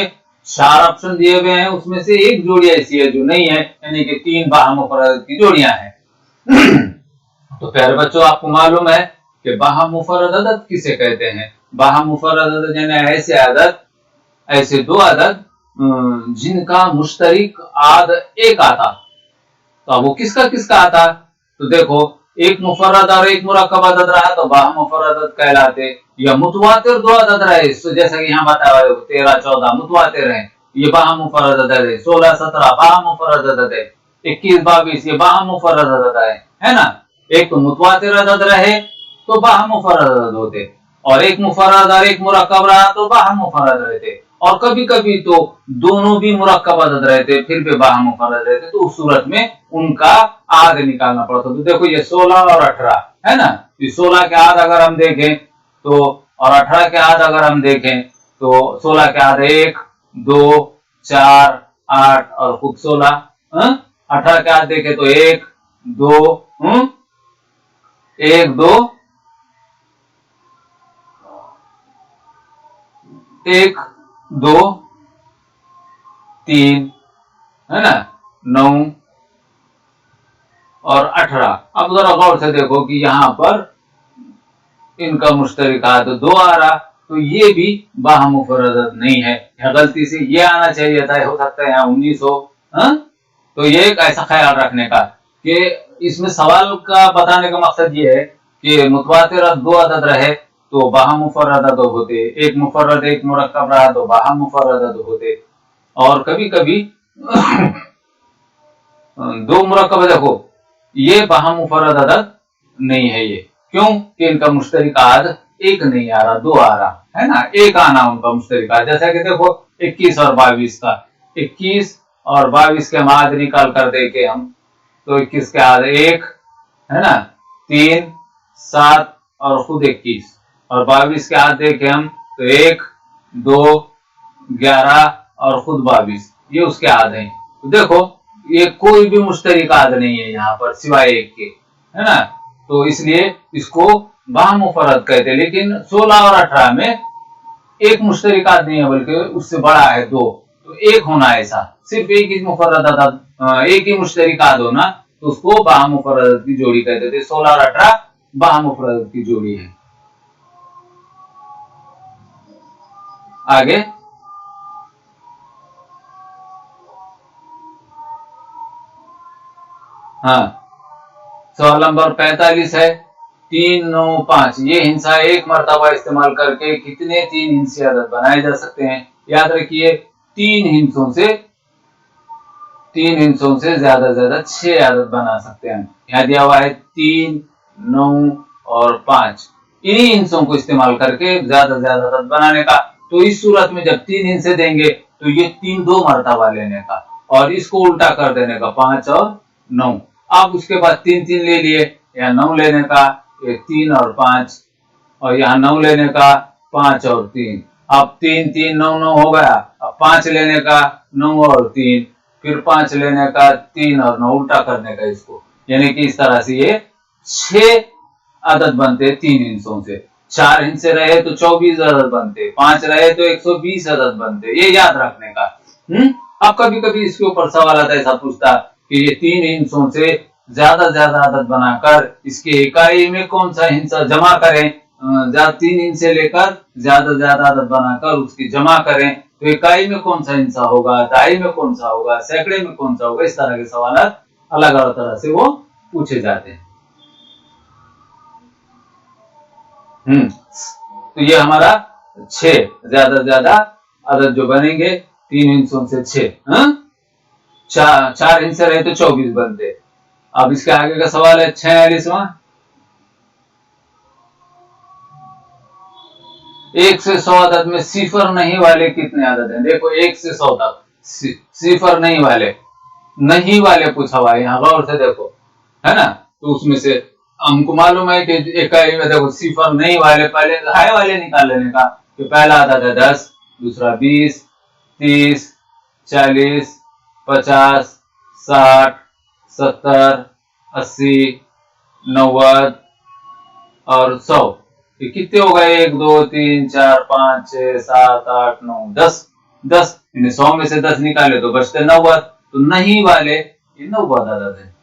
4 ऑप्शन दिए हुए हैं, उसमें से एक जोड़ी ऐसी है जो नहीं है, यानी कि 3 बाहम मुफर्रद अदद की जोड़ियां हैं। तो प्यारे बच्चों, आपको मालूम है कि बाहम मुफर्रद अदद किसे कहते हैं। बाहम मुफर्रद अदद यानी ऐसे अदद, ऐसे दो अदद जिनका मुश्तरिक आद एक आता। तो अब वो किसका किसका आता, तो देखो एक मुफर्रद और एक मुरक्कब अदद रहा तो बाहम मुफर्रद अदद कहलाते, या मुतवातिर 2 अदद रहे, तो जैसा कि यहाँ बताया 13 14 मुतवातिर हैं, ये बाहम मुफर्रद अदद है। 16 17 बाहम मुफर्रद अदद है। 21 22 ये बाहम मुफर्रद अदद है ना। एक तो मुतवातिर अदद रहे तो बाहम मुफर्रद अदद होते, और एक मुफर्रद और एक मुरक्कब रहा तो बाहम मुफर्रद रहते, और कभी कभी तो दोनों भी मुरक्कब अदद रहते फिर भी बाहम मुफर्रद रहते, तो उस सूरत में उनका आद निकालना पड़ता। तो देखो ये 16 और 18 है ना, ये 16 के आद अगर हम देखें तो, और 18 के आद अगर हम देखें तो 16 के आद 1 2 4 8 और खुद 16, 18 के आद देखें तो 1 2 1 2 1 2 3, है ना, 9 और 18। अब जरा गौर से देखो कि यहाँ पर इनका मुश्तरिका तो 2 आ रहा, तो ये भी बाहम मुफर्रद अदद नहीं है। गलती से ये आना चाहिए था, हो सकता है यहाँ 19 हो। तो ये एक ऐसा ख्याल रखने का कि इसमें सवाल का बताने का मकसद ये है कि मुतवातिर 2 अदद रहे तो बाहम मुफर्रद अदद होते, एक मुफर्रद एक मुरक्कब रहा तो बाहम मुफर्रद अदद होते, और कभी कभी 2 मुरक्कब, देखो ये बाहम मुफर्रद अदद नहीं है। ये क्यों कि इनका मुश्तरिक आद एक नहीं आ रहा, 2 आ रहा है ना, एक आना उनका मुश्तरिक आद। जैसा कि देखो 21 और 22 का, 21 और 22 के हम आद निकाल कर देखे हम, तो 21 के आद 1 है ना, 3 7 और खुद 21, और 22 के आद देखे हम तो 1 2 11 और खुद 22, ये उसके आद हैं। तो देखो ये कोई भी मुश्तरिक आद नहीं है यहाँ पर सिवाय एक के, है ना। तो इसलिए इसको बाहम मुफर्रद कहते हैं। लेकिन 16 और 18 में एक मुश्तरिक आद नहीं है, बल्कि उससे बड़ा है 2, तो एक होना ऐसा, सिर्फ एक ही मुफर्रद अदद, एक ही मुश्तरिक आद होना, तो उसको बाहम मुफर्रद की जोड़ी कहते थे। 16 और 18 बाहम मुफर्रद की जोड़ी है। आगे हाँ, सवाल नंबर 45 है 3, 9, 5 ये हिंसा एक मर्तबा इस्तेमाल करके कितने 3 हिंसी आदत बनाए जा सकते हैं? याद रखिए 3 हिंसों से ज्यादा 6 आदत बना सकते हैं। यहाँ दिया हुआ है 3, 9 और 5 इन्हीं हिंसों को इस्तेमाल करके ज्यादा आदत बनाने का। तो इस सूरत में जब 3 हिंसे देंगे तो ये 3 2 मर्तबा लेने का और इसको उल्टा कर देने का 5 और 9। अब उसके बाद 3 3 ले लिए, यहाँ 9 लेने का, ये 3 और 5 और यहाँ 9 लेने का 5 और 3। अब 3 3 9 9 हो गया। अब 5 लेने का 9 और 3, फिर 5 लेने का 3 और 9 उल्टा करने का इसको, यानी कि इस तरह से ये 6 आदत बनते 3 हिंसों से। 4 हिंसे रहे तो 24 आदत बनते, 5 रहे तो 120 आदत बनते, ये याद रखने का। अब कभी कभी इसके ऊपर सवाल आता है, ऐसा पूछता कि ये 3 हिंसों से ज्यादा आदत बनाकर इसके इकाई में कौन सा हिंसा जमा करें। 3 हिंसे लेकर ज्यादा आदत बनाकर उसकी जमा करें तो इकाई में कौन सा हिंसा होगा, दहाई में कौन सा होगा, सैकड़े में कौन सा होगा। इस तरह के सवाल अलग अलग तरह से वो पूछे जाते हैं। तो ये हमारा 6 ज्यादा आदत जो बनेंगे 3 हिंसों से 6, 4 हिंसे रहे तो 24 बनते। अब इसके आगे का सवाल है 46वां। 1 से 100 आदत में सिफर नहीं वाले कितने आदत हैं? देखो 1 से 100 तक सिफर नहीं वाले पूछा हुआ है, यहाँ गौर से देखो, है ना। तो उसमें से हमको मालूम है कि इकाई में देखो सिफर नहीं वाले, पहले हाई वाले निकाल लेने का। तो पहला आदत है 10, दूसरा 20, 30, 40, 50, 60, 70, 80, 90 और 100। ये कितने हो गए? 1 2 3 4 5 6 7 8 9 10। 100 में से 10 निकाले तो बचते 90। तो नहीं वाले ये 90 आदत है।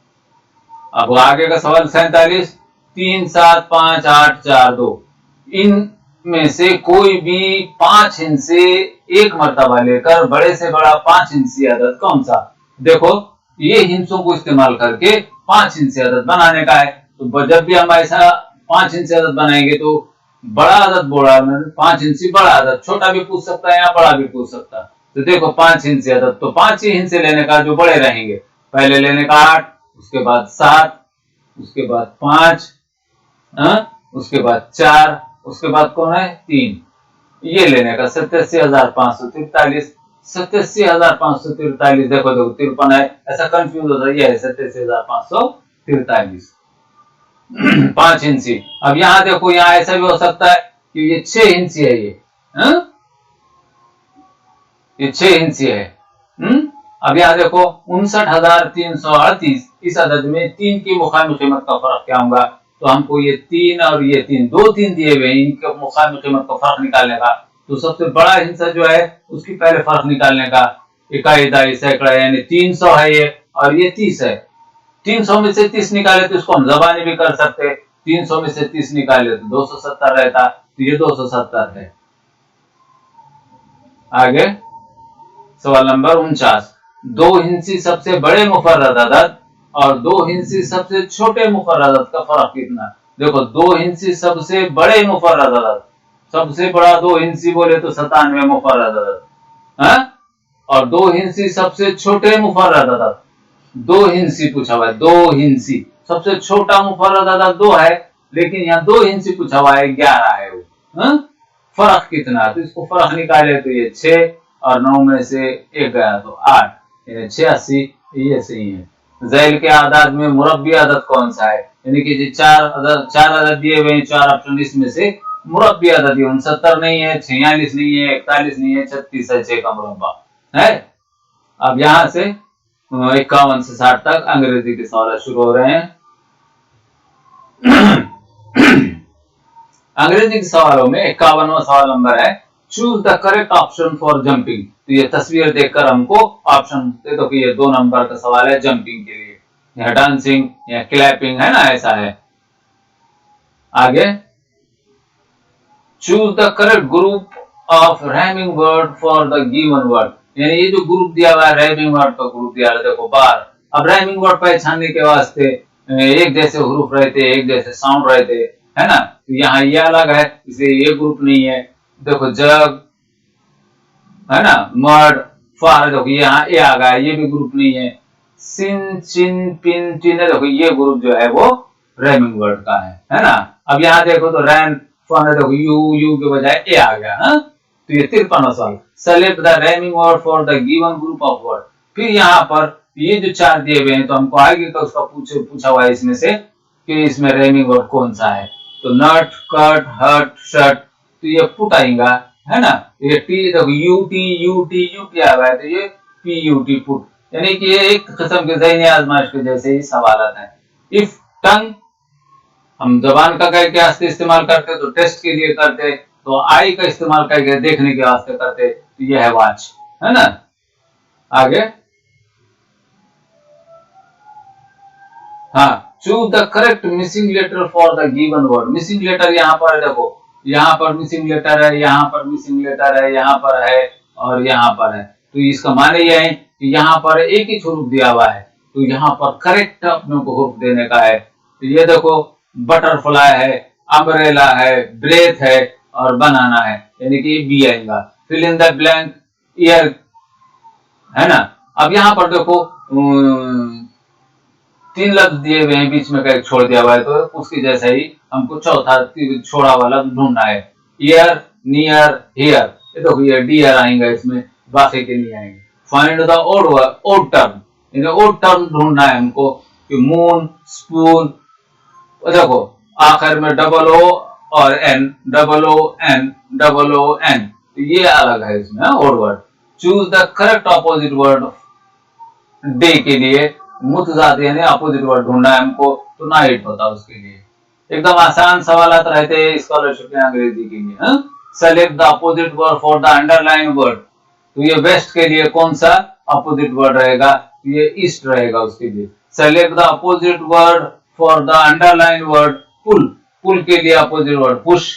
अब आगे का सवाल 47। 3 7 5 8 4 2 इन में से कोई भी 5 हिंसे एक मर्तबा लेकर बड़े से बड़ा 5 हिंसी आदत कौन सा? देखो ये हिंसों को इस्तेमाल करके 5 हिंसी आदत बनाने का है। तो जब भी हम ऐसा 5 हिंसी आदत बनाएंगे तो बड़ा आदत बोला, 5 हिंसी बड़ा आदत, छोटा भी पूछ सकता है या बड़ा भी पूछ सकता है। तो देखो 5 हिंसी आदत, तो 5 ही हिंसे लेने का जो बड़े रहेंगे। पहले लेने का 8, उसके बाद 7, उसके बाद 5, उसके बाद 4, उसके बाद कौन है 3, ये लेने का 87,543। 87,543 देखो 53 है, ऐसा कंफ्यूज होता है, 87,543 5 इंची। अब यहाँ देखो, यहाँ ऐसा भी हो सकता है कि ये 6 इंची है, ये 6 इंची है। अब यहाँ देखो 59,338, इस अदद में 3 की मुकामी कीमत का फर्क क्या होगा? तो हमको ये 3 और ये 3, 2 3 दिए हुए, इनके मुकामी कीमत का फर्क निकालने का। तो सबसे बड़ा हिस्सा जो है उसकी पहले फर्क निकालने का, इकाई दाई सैकड़ा, यानी 300 है ये और ये 30 है। 300 में से 30 निकाले तो इसको हम जबानी भी कर सकते। 300 में से 30 निकाले तो 270 रहता, तो ये 270 है। आगे सवाल नंबर 49। 2 हिंसी सबसे बड़े मुफर्रद अदद और 2 हिंसी सबसे छोटे मुफर्रद अदद का फर्क कितना? देखो 2 हिंसी सबसे बड़े मुफर्रद अदद, सबसे बड़ा 2 हिंसी बोले तो 97 मुफर्रद अदद, और 2 हिंसी सबसे छोटे मुफर्रद अदद, 2 हिंसी पूछा हुआ है, 2 हिंसी सबसे छोटा मुफर्रद अदद 2 है, लेकिन यहाँ 2 हिंसी पूछा हुआ है, 11 है वो। फर्क कितना? तो इसको फर्क निकाले तो ये 6 और 9 में से 1 गया तो 8, 86, ये सही है। ज़ैल के आदाद में मुरब्बी आदद कौन सा है? यानी कि 4 आदद दिए हुए हैं, 4 ऑप्शन, इसमें से मुरब्बी आदद 69 नहीं है, 46 नहीं है, 41 नहीं है, 36 है, 6 का मुरब्बा है। अब यहां से 51 से 60 तक अंग्रेजी के सवाल शुरू हो रहे हैं। अंग्रेजी के सवालों में 51वां सवाल नंबर है, choose the correct option for jumping. तो ये तस्वीर देखकर हमको ऑप्शन दे दो कि ये 2 नंबर का सवाल है जंपिंग के लिए, या डांसिंग या क्लैपिंग, है ना, ऐसा है। आगे choose the correct group of rhyming word for the given word, यानी ये जो ग्रुप दिया हुआ है राइमिंग वर्ड का ग्रुप दिया है, देखो बार। अब राइमिंग वर्ड पहचानने के वास्ते एक जैसे हरूफ रहते, एक जैसे साउंड रहते, है ना। तो यहाँ ये अलग है, इसलिए ये ग्रुप नहीं है। देखो जग, है ना, मर्ड, फार, देखो यहाँ ए आ गया, ये भी ग्रुप नहीं है। सिन, चिन, पिन, टिन, देखो ये ग्रुप जो है वो राइमिंग वर्ड का है ना। अब यहाँ देखो तो रैन, फन, देखो यू, यू के बजाय ए आ गया, हाँ। तो ये 53वां सवाल, select the rhyming word for the given group of word. फिर यहाँ पर ये जो चार दिए हुए हैं, तो हमको आगे का उसका पूछा हुआ है इसमें से कि इसमें राइमिंग वर्ड कौन सा है। तो नट, कट, हट, शट, तो ये पुट आएगा, है ना। ये टी, देखो U T, U T, U T आ रहा है, तो ये पी यू टी, पुट। यानी कि ये एक किस्म के ज़हनी आजमाइश के जैसे ही सवाल है। इफ टंग, हम जबान का करके वास्ते इस्तेमाल करते, तो टेस्ट के लिए करते, तो आई का इस्तेमाल करके देखने के वास्ते करते, तो ये है वॉच, है ना। आगे, हाँ, choose the correct missing letter for the given word. Missing letter यहाँ पर देखो, यहाँ पर मिसिंग लेटर है, यहाँ पर मिसिंग लेटर है, यहाँ पर है और यहाँ पर है। तो इसका माने यह है कि यहाँ पर एक ही हुरूफ दिया हुआ है, तो यहाँ पर करेक्ट अपने को हुरूफ देने का है। तो ये देखो बटरफ्लाई है, अम्ब्रेला है, ब्रेथ है और बनाना है, यानी कि बी आएगा। Fill in the blank, year, है ना। अब यहाँ पर देखो 3 लफ्ज दिए हुए हैं, बीच में का एक छोड़ दिया हुआ है, तो उसकी जैसा ही हमको चौथा छोड़ा हुआ लफ्ज ढूंढना है। ईयर, नियर, हियर, ये देखो ये डियर आएंगे इसमें, बाकी के नहीं आएंगे। Find the odd term, odd term ढूंढना है हमको कि मून, स्पून, देखो आखिर में डबल ओ और N, double O N, double O N, तो ये अलग है इसमें odd word. Choose the correct opposite word day के लिए मुतजाद यानी अपोजिट वर्ड ढूंढना है हमको, तो नाइट होता है उसके लिए। एकदम आसान सवाल रहते हैं स्कॉलरशिप में अंग्रेजी के लिए। Select the opposite word for the underline word, तो ये वेस्ट के लिए कौन सा अपोजिट वर्ड रहेगा, ये ईस्ट रहेगा उसके लिए। Select the opposite word for the underline word pull, pull के लिए अपोजिट वर्ड पुश।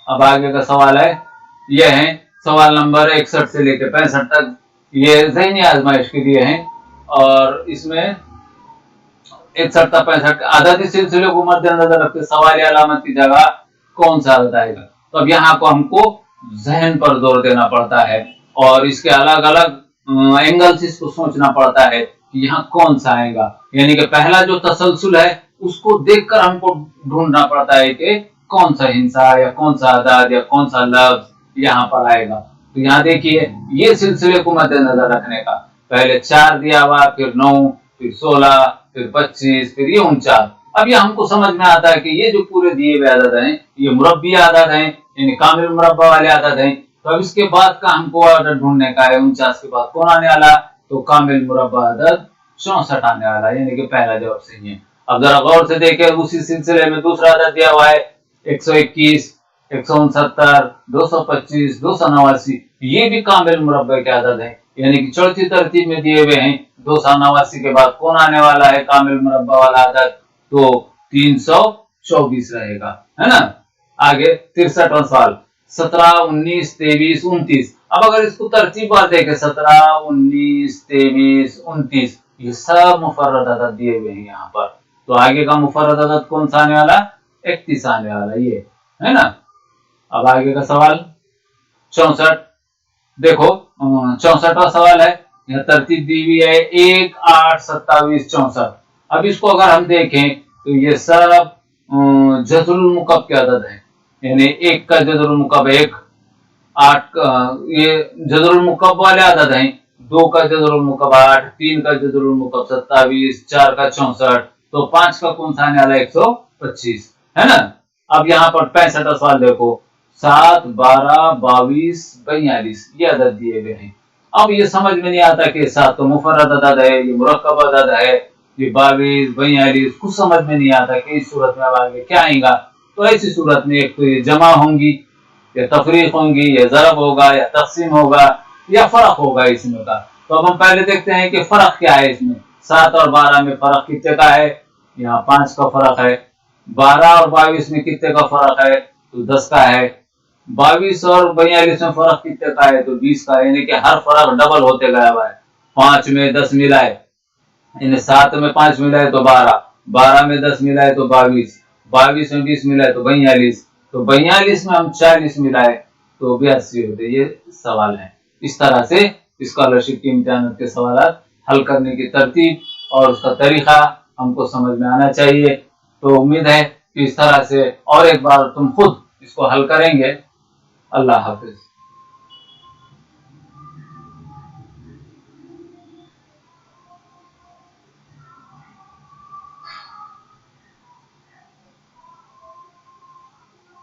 अब आगे का सवाल है, ये है सवाल नंबर 61 से लेकर 65 तक, ये ज़हनी आजमाइश के लिए है। और इसमें 61 तक 65 आजादी सिलसिले को मद्देनजर रखते सवाल अलामत की जगह कौन सा आएगा। तो अब यहाँ को हमको जहन पर जोर देना पड़ता है और इसके अलग अलग एंगल से इसको सोचना पड़ता है कि यहाँ कौन सा आएगा। यानी कि पहला जो तसलसल है उसको देखकर हमको ढूंढना पड़ता है कि कौन सा हिंसा या कौन सा आजाद या कौन सा लफ्ज यहाँ पर आएगा। तो यहाँ देखिए ये सिलसिले को मद्देनजर रखने का, पहले 4 दिया हुआ, फिर 9, फिर 16, फिर 25, फिर ये 49। अब ये हमको समझ में आता है कि ये जो पूरे दिए हुए आदत हैं ये मुरब्बी आदत हैं, यानी कामिल मुरब्बा वाले आदत हैं। तो अब इसके बाद का हमको आदत ढूंढने का है। 49 के बाद कौन आने वाला, तो कामिल मुरब्बा आदत 64 आने वाला, यानी कि पहला जवाब सही है। अब जरा गौर से देखें, उसी सिलसिले में दूसरा आदत दिया हुआ है 121, 169, 225, 289, ये भी कामिल मुरब्बे के आदत है, यानी कि चौथी तरतीब में दिए हुए हैं। 289 के बाद कौन आने वाला है कामिल मुरब्बा वाला आदत, तो 324 रहेगा, है ना। आगे 63वां सवाल, 17, 19, 23, 29। अब अगर इसको तरतीब बार देखें 17, 19, 23, 29, ये सब मुफर्रद अदद दिए हुए हैं यहाँ पर। तो आगे का मुफर्रद अदद कौन सा आने वाला, 31 आने वाला, ये है ना। अब आगे का सवाल 64, देखो 64वां सवाल है, यह तरतीब दी हुई है 1, 8, 27, 64। अब इसको अगर हम देखें तो ये सब जज़रुल मुकब के अदद है, यानी 1 का जज़रुल मुकब 1, 8 का ये जज़रुल मुकब वाले अदद हैं, 2 का जज़रुल मुकब 8, 3 का जज़रुल मुकब 27, 4 का 64, तो 5 का कौन सा आने वाला 125, है ना। अब यहाँ पर 65वां सवाल देखो, 7, 12, 22, 42, ये अदद दिए हुए हैं। अब ये समझ में नहीं आता कि 7 तो मुफर्रद अदद है, ये मुरक्कब अदद है, ये 22, 42, कुछ समझ में नहीं आता कि इस सूरत में अब आगे क्या आएगा। तो ऐसी सूरत में एक तो ये जमा होंगी या तफरीक होंगी या ज़रब होगा या तक़सीम होगा या फर्क होगा इसमें का। तो अब हम पहले देखते हैं कि फर्क क्या है इसमें। 7 और 12 में फर्क कितने का है, यहाँ 5 का फर्क है। 12 और 22 में कितने का फर्क है, तो 10 का है। 22 और 42 में फर्क कितने का है, तो 20 का है, यानी कि हर फर्क डबल होते गया हुआ है। 5 में 10 मिला है, انہیں 7 میں 5 ملا ہے تو 12، 12 میں 10 ملا ہے تو 22، 22 میں 20 ملا ہے تو 42، تو 42 میں ہم 40 ملائے تو 82 ہوتے۔ یہ سوال ہے۔ اس طرح سے اسکالرشپ کے امتحانات کے سوالات حل کرنے کی ترتیب اور اس کا طریقہ ہم کو سمجھ میں آنا چاہیے۔ تو امید ہے کہ اس طرح سے اور ایک بار تم خود اس کو حل کریں گے۔ اللہ حافظ۔